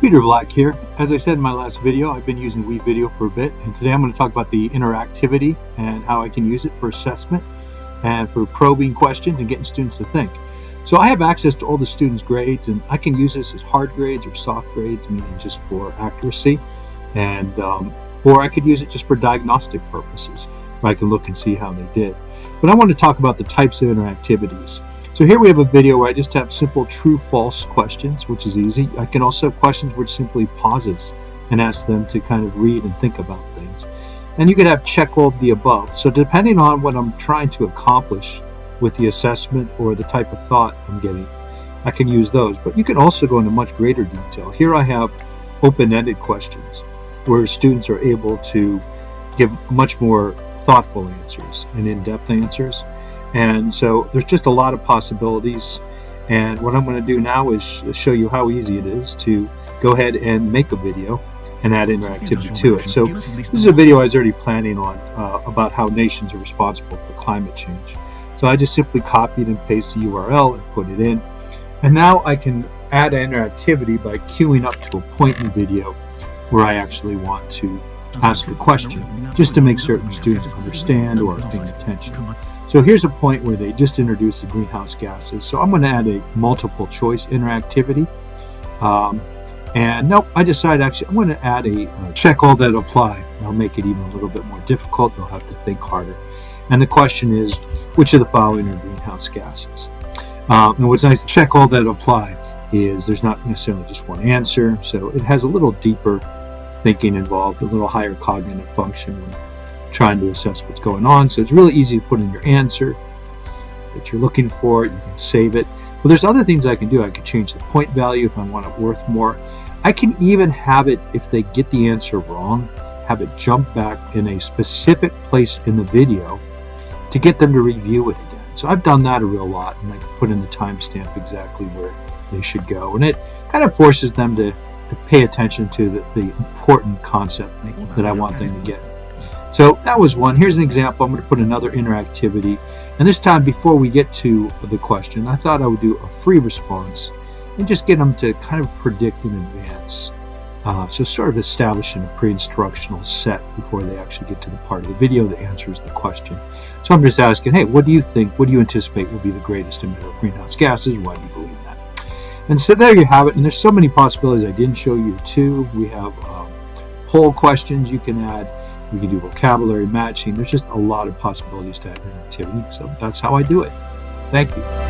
Peter Black here. As I said in my last video, I've been using WeVideo for a bit, and today I'm going to talk about the interactivity and how I can use it for assessment and for probing questions and getting students to think. So I have access to all the students' grades, and I can use this as hard grades or soft grades, meaning just for accuracy, and or I could use it just for diagnostic purposes, where I can look and see how they did. But I want to talk about the types of interactivities. So here we have a video where I just have simple true-false questions, which is easy. I can also have questions which simply pauses and ask them to kind of read and think about things. And you could have check all of the above. So depending on what I'm trying to accomplish with the assessment or the type of thought I'm getting, I can use those. But you can also go into much greater detail. Here I have open-ended questions where students are able to give much more thoughtful answers and in-depth answers. And so there's just a lot of possibilities, and what I'm going to do now is show you how easy it is to go ahead and make a video and add interactivity to it. So this is a video I was already planning on about how nations are responsible for climate change. So I just simply copied and pasted the URL and put it in, and now I can add interactivity by queuing up to a point in the video where I actually want to ask a question, just to make certain students understand or are paying attention. So here's a point where they just introduced the greenhouse gases. So I'm going to add a multiple choice interactivity. And nope, I decided actually I'm going to add a check all that apply. I'll make it even a little bit more difficult. They'll have to think harder. And the question is, which of the following are greenhouse gases? And what's nice to check all that apply is there's not necessarily just one answer. So it has a little deeper thinking involved, a little higher cognitive function when trying to assess what's going on. So it's really easy to put in your answer that you're looking for. You can save it. But there's other things I can do. I can change the point value if I want it worth more. I can even have it, if they get the answer wrong, have it jump back in a specific place in the video to get them to review it again. So I've done that a real lot, and I can put in the timestamp exactly where they should go. And it kind of forces them to pay attention to the important concept that I want them to get. So that was one. Here's an example. I'm going to put another interactivity. And this time, before we get to the question, I thought I would do a free response and just get them to kind of predict in advance. So sort of establishing a pre-instructional set before they actually get to the part of the video that answers the question. So I'm just asking, hey, what do you think, what do you anticipate will be the greatest emitter of greenhouse gases? Why do you believe that? And so there you have it. And there's so many possibilities I didn't show you too. We have poll questions you can add. We can do vocabulary matching. There's just a lot of possibilities to add interactivity. So that's how I do it. Thank you.